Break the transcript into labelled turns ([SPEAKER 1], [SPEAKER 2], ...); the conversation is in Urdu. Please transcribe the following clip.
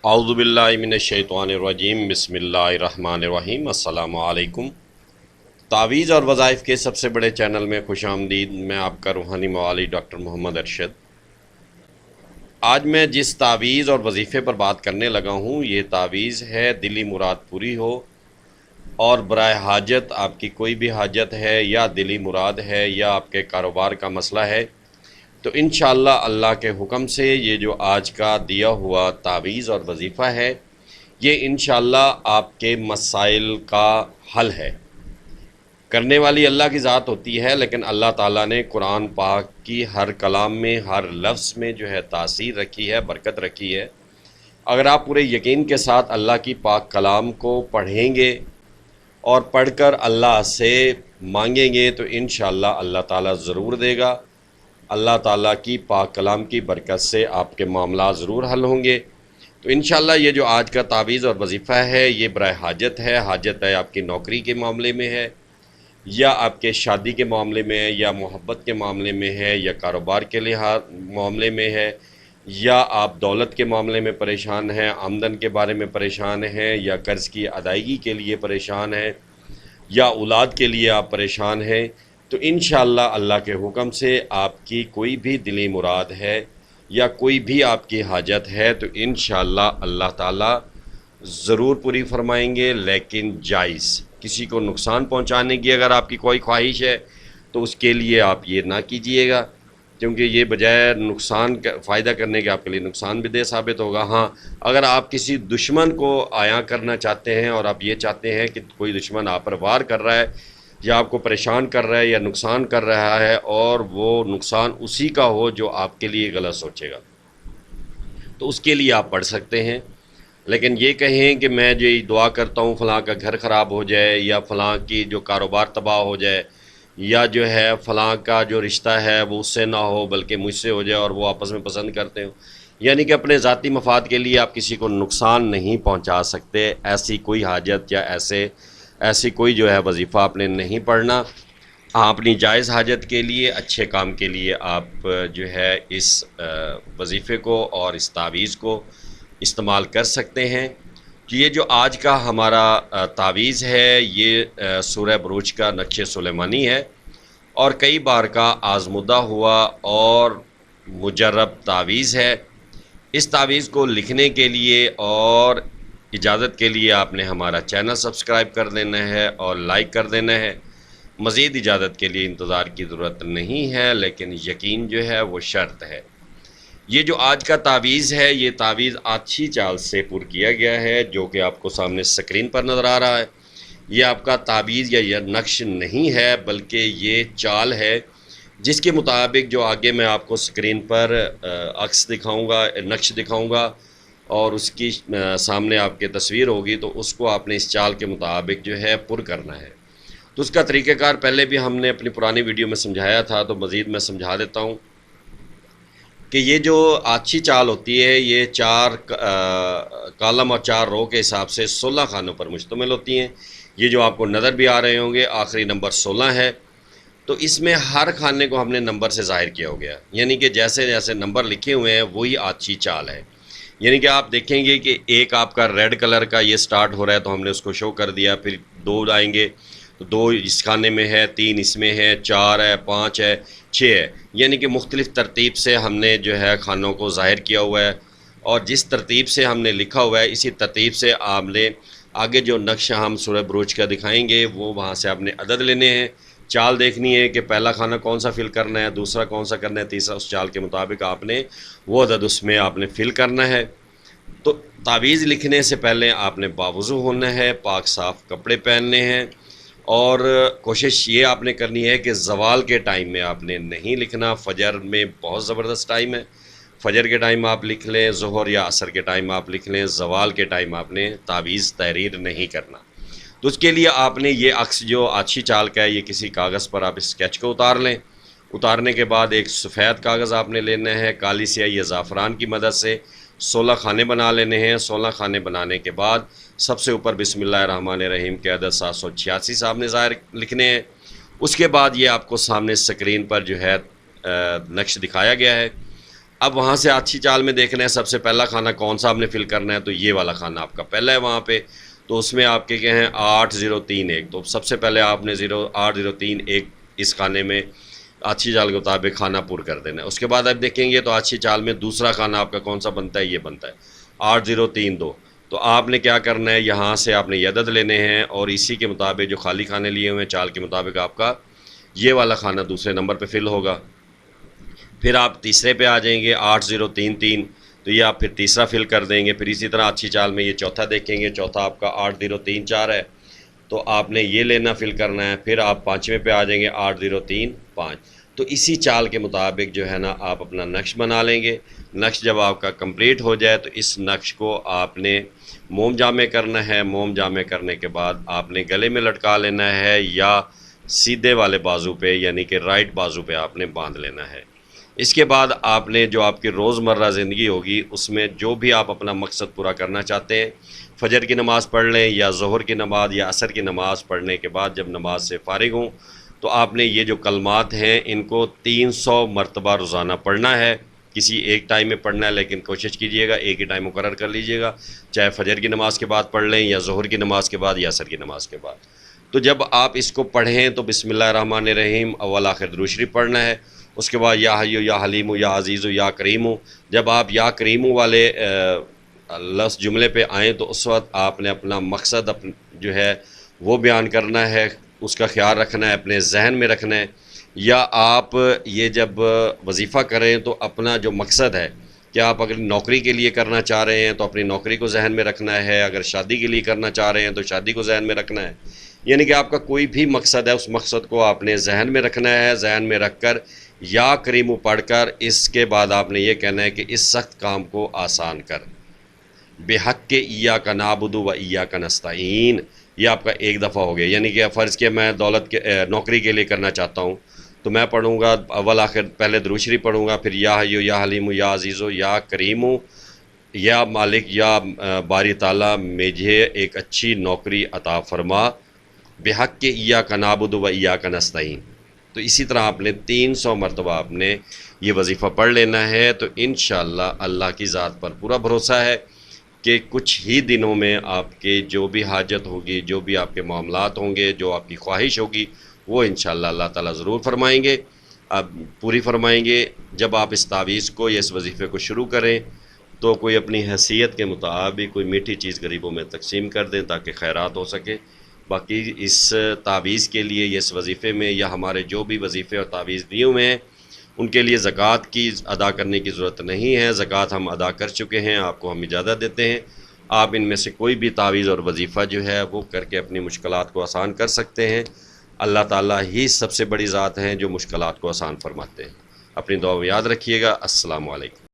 [SPEAKER 1] اعوذ باللہ من الشیطان الرجیم بسم اللہ الرحمن الرحیم السلام علیکم۔ تعویذ اور وظائف کے سب سے بڑے چینل میں خوش آمدید۔ میں آپ کا روحانی معالج ڈاکٹر محمد ارشد۔ آج میں جس تعویذ اور وظیفے پر بات کرنے لگا ہوں یہ تعویذ ہے دلی مراد پوری ہو، اور برائے حاجت آپ کی کوئی بھی حاجت ہے یا دلی مراد ہے یا آپ کے کاروبار کا مسئلہ ہے تو انشاءاللہ اللہ کے حکم سے یہ جو آج کا دیا ہوا تعویذ اور وظیفہ ہے یہ انشاءاللہ آپ کے مسائل کا حل ہے۔ کرنے والی اللہ کی ذات ہوتی ہے، لیکن اللہ تعالیٰ نے قرآن پاک کی ہر کلام میں ہر لفظ میں جو ہے تاثیر رکھی ہے، برکت رکھی ہے۔ اگر آپ پورے یقین کے ساتھ اللہ کی پاک کلام کو پڑھیں گے اور پڑھ کر اللہ سے مانگیں گے تو انشاءاللہ اللہ تعالیٰ ضرور دے گا۔ اللہ تعالیٰ کی پاک کلام کی برکت سے آپ کے معاملات ضرور حل ہوں گے۔ تو انشاءاللہ یہ جو آج کا تعویذ اور وظیفہ ہے یہ برائے حاجت ہے۔ حاجت ہے آپ کی نوکری کے معاملے میں ہے، یا آپ کے شادی کے معاملے میں ہے، یا محبت کے معاملے میں ہے، یا کاروبار کے معاملے میں ہے، یا آپ دولت کے معاملے میں پریشان ہیں، آمدن کے بارے میں پریشان ہیں، یا قرض کی ادائیگی کے لیے پریشان ہیں، یا اولاد کے لیے آپ پریشان ہیں، تو انشاءاللہ اللہ کے حکم سے آپ کی کوئی بھی دلی مراد ہے یا کوئی بھی آپ کی حاجت ہے تو انشاءاللہ اللہ تعالیٰ ضرور پوری فرمائیں گے، لیکن جائز۔ کسی کو نقصان پہنچانے کی اگر آپ کی کوئی خواہش ہے تو اس کے لیے آپ یہ نہ کیجئے گا، کیونکہ یہ بجائے فائدہ کرنے کے آپ کے لیے نقصان بھی دہ ثابت ہوگا۔ ہاں، اگر آپ کسی دشمن کو عیاں کرنا چاہتے ہیں اور آپ یہ چاہتے ہیں کہ کوئی دشمن آپ پر وار کر رہا ہے یا آپ کو پریشان کر رہا ہے یا نقصان کر رہا ہے اور وہ نقصان اسی کا ہو جو آپ کے لیے غلط سوچے گا، تو اس کے لیے آپ پڑھ سکتے ہیں۔ لیکن یہ کہیں کہ میں جو دعا کرتا ہوں فلاں کا گھر خراب ہو جائے، یا فلاں کی جو کاروبار تباہ ہو جائے، یا جو ہے فلاں کا جو رشتہ ہے وہ اس سے نہ ہو بلکہ مجھ سے ہو جائے اور وہ آپس میں پسند کرتے ہوں، یعنی کہ اپنے ذاتی مفاد کے لیے آپ کسی کو نقصان نہیں پہنچا سکتے، ایسی کوئی حاجت یا ایسی کوئی جو ہے وظیفہ آپ نے نہیں پڑھنا۔ ہاں، اپنی جائز حاجت کے لیے، اچھے کام کے لیے آپ جو ہے اس وظیفے کو اور اس تعویذ کو استعمال کر سکتے ہیں۔ یہ جو آج کا ہمارا تعویذ ہے یہ سورہ بروج کا نقش سلیمانی ہے اور کئی بار کا آزمودہ ہوا اور مجرب تعویذ ہے۔ اس تعویذ کو لکھنے کے لیے اور اجازت کے لیے آپ نے ہمارا چینل سبسکرائب کر دینا ہے اور لائک کر دینا ہے۔ مزید اجازت کے لیے انتظار کی ضرورت نہیں ہے، لیکن یقین جو ہے وہ شرط ہے۔ یہ جو آج کا تعویذ ہے یہ تعویذ آچھی چال سے پر کیا گیا ہے، جو کہ آپ کو سامنے سکرین پر نظر آ رہا ہے۔ یہ آپ کا تعویذ یا یہ نقش نہیں ہے بلکہ یہ چال ہے جس کے مطابق جو آگے میں آپ کو سکرین پر عکس دکھاؤں گا، نقش دکھاؤں گا اور اس کی سامنے آپ کے تصویر ہوگی، تو اس کو آپ نے اس چال کے مطابق جو ہے پر کرنا ہے۔ تو اس کا طریقہ کار پہلے بھی ہم نے اپنی پرانی ویڈیو میں سمجھایا تھا، تو مزید میں سمجھا دیتا ہوں کہ یہ جو آچھی چال ہوتی ہے یہ 4 کالم اور 4 رو کے حساب سے 16 خانوں پر مشتمل ہوتی ہیں۔ یہ جو آپ کو نظر بھی آ رہے ہوں گے آخری نمبر 16 ہے، تو اس میں ہر خانے کو ہم نے نمبر سے ظاہر کیا ہو گیا، یعنی کہ جیسے جیسے نمبر لکھے ہوئے ہیں وہی آچھی چال ہے۔ یعنی کہ آپ دیکھیں گے کہ ایک آپ کا ریڈ کلر کا یہ سٹارٹ ہو رہا ہے تو ہم نے اس کو شو کر دیا، پھر 2 آئیں گے تو 2 اس خانے میں ہے، 3 اس میں ہے، 4 ہے، 5 ہے، 6 ہے، یعنی کہ مختلف ترتیب سے ہم نے جو ہے خانوں کو ظاہر کیا ہوا ہے، اور جس ترتیب سے ہم نے لکھا ہوا ہے اسی ترتیب سے آپ نے آگے جو نقش ہم سورہ بروج کا دکھائیں گے وہ وہاں سے آپ نے عدد لینے ہیں، چال دیکھنی ہے کہ پہلا خانہ کون سا فل کرنا ہے، دوسرا کون سا کرنا ہے، تیسرا، اس چال کے مطابق آپ نے وہ عدد اس میں آپ نے فل کرنا ہے۔ تو تعویذ لکھنے سے پہلے آپ نے باوضو ہونا ہے، پاک صاف کپڑے پہننے ہیں، اور کوشش یہ آپ نے کرنی ہے کہ زوال کے ٹائم میں آپ نے نہیں لکھنا۔ فجر میں بہت زبردست ٹائم ہے، فجر کے ٹائم آپ لکھ لیں، ظہر یا عصر کے ٹائم آپ لکھ لیں، زوال کے ٹائم آپ نے تعویذ تحریر نہیں کرنا۔ تو اس کے لیے آپ نے یہ عکس جو آچھی چال کا ہے یہ کسی کاغذ پر آپ اسکیچ کو اتار لیں۔ اتارنے کے بعد ایک سفید کاغذ آپ نے لینا ہے، کالی سیاہی یا زعفران کی مدد سے 16 خانے بنا لینے ہیں۔ 16 خانے بنانے کے بعد سب سے اوپر بسم اللہ الرحمن الرحیم کے عدد 786 صاحب نے ظاہر لکھنے ہیں۔ اس کے بعد یہ آپ کو سامنے سکرین پر جو ہے نقش دکھایا گیا ہے، اب وہاں سے اچھی چال میں دیکھنا ہے سب سے پہلا کھانا کون سا آپ نے فل کرنا ہے، تو یہ والا کھانا آپ کا پہلا ہے وہاں پہ، تو اس میں آپ کے کیا ہیں 8031، تو سب سے پہلے آپ نے 8031 اس کھانے میں اچھی چال کے مطابق کھانا پور کر دینا ہے۔ اس کے بعد آپ دیکھیں گے تو اچھی چال میں دوسرا کھانا آپ کا کون سا بنتا ہے، یہ بنتا ہے 8032، تو آپ نے کیا کرنا ہے، یہاں سے آپ نے یہ عدد لینے ہیں اور اسی کے مطابق جو خالی کھانے لیے ہوئے ہیں چال کے مطابق آپ کا یہ والا کھانا دوسرے نمبر پہ فل ہوگا۔ پھر آپ تیسرے پہ آ جائیں گے 8033، تو یہ آپ پھر تیسرا فل کر دیں گے۔ پھر اسی طرح اچھی چال میں یہ چوتھا دیکھیں گے، چوتھا آپ کا 8034 ہے، تو آپ نے یہ لینا فل کرنا ہے۔ پھر آپ پانچویں پہ آ جائیں گے 8035، تو اسی چال کے مطابق جو ہے نا آپ اپنا نقش بنا لیں گے۔ نقش جب آپ کا کمپلیٹ ہو جائے تو اس نقش کو آپ نے موم جامع کرنا ہے۔ موم جامع کرنے کے بعد آپ نے گلے میں لٹکا لینا ہے یا سیدھے والے بازو پہ یعنی کہ رائٹ بازو پہ آپ نے باندھ لینا ہے۔ اس کے بعد آپ نے جو آپ کی روزمرہ زندگی ہوگی اس میں جو بھی آپ اپنا مقصد پورا کرنا چاہتے ہیں، فجر کی نماز پڑھ لیں یا ظہر کی نماز یا عصر کی نماز پڑھنے کے بعد جب نماز سے فارغ ہوں تو آپ نے یہ جو کلمات ہیں ان کو 300 مرتبہ روزانہ پڑھنا ہے۔ کسی ایک ٹائم میں پڑھنا ہے لیکن کوشش کیجئے گا ایک ہی ٹائم مقرر کر لیجئے گا، چاہے فجر کی نماز کے بعد پڑھ لیں یا ظہر کی نماز کے بعد یا عصر کی نماز کے بعد۔ تو جب آپ اس کو پڑھیں تو بسم اللہ الرحمن الرحیم اول آخر درود شریف پڑھنا ہے۔ اس کے بعد یا حیو یا حلیم یا عزیز یا کریم، جب آپ یا کریم والے لفظ جملے پہ آئیں تو اس وقت آپ نے اپنا مقصد جو ہے وہ بیان کرنا ہے، اس کا خیال رکھنا ہے، اپنے ذہن میں رکھنا ہے۔ یا آپ یہ جب وظیفہ کریں تو اپنا جو مقصد ہے کہ آپ اگر نوکری کے لیے کرنا چاہ رہے ہیں تو اپنی نوکری کو ذہن میں رکھنا ہے، اگر شادی کے لیے کرنا چاہ رہے ہیں تو شادی کو ذہن میں رکھنا ہے، یعنی کہ آپ کا کوئی بھی مقصد ہے اس مقصد کو آپ نے ذہن میں رکھنا ہے۔ ذہن میں رکھ کر یا کریمو پڑھ کر اس کے بعد آپ نے یہ کہنا ہے کہ اس سخت کام کو آسان کر، بحق کے ایاک نعبد و ایاک نستعین، یہ آپ کا ایک دفعہ ہو گیا۔ یعنی کہ فرض کیا میں دولت کے نوکری کے لیے کرنا چاہتا ہوں تو میں پڑھوں گا اول آخر پہلے درود شریف پڑھوں گا، پھر یا حیو یا حلیم یا عزیز یا کریم، یا مالک یا باری تعالیٰ مجھے ایک اچھی نوکری عطا فرما، بحق کے ایاک نعبد و ایاک نستعین۔ تو اسی طرح آپ نے 300 مرتبہ آپ نے یہ وظیفہ پڑھ لینا ہے، تو انشاءاللہ اللہ کی ذات پر پورا بھروسہ ہے کہ کچھ ہی دنوں میں آپ کے جو بھی حاجت ہوگی، جو بھی آپ کے معاملات ہوں گے، جو آپ کی خواہش ہوگی وہ انشاءاللہ اللہ تعالیٰ ضرور فرمائیں گے، آپ پوری فرمائیں گے۔ جب آپ اس تعویذ کو یا اس وظیفے کو شروع کریں تو کوئی اپنی حیثیت کے مطابق کوئی میٹھی چیز غریبوں میں تقسیم کر دیں تاکہ خیرات ہو سکے۔ باقی اس تعویذ کے لیے یا اس وظیفے میں یا ہمارے جو بھی وظیفے اور تعویذ دیے ہوئے ہیں ان کے لیے زکوٰۃ کی ادا کرنے کی ضرورت نہیں ہے، زکوٰۃ ہم ادا کر چکے ہیں، آپ کو ہم اجازت دیتے ہیں۔ آپ ان میں سے کوئی بھی تعویذ اور وظیفہ جو ہے وہ کر کے اپنی مشکلات کو آسان کر سکتے ہیں۔ اللہ تعالیٰ ہی سب سے بڑی ذات ہیں جو مشکلات کو آسان فرماتے ہیں۔ اپنی دعا میں یاد رکھیے گا۔ السلام علیکم۔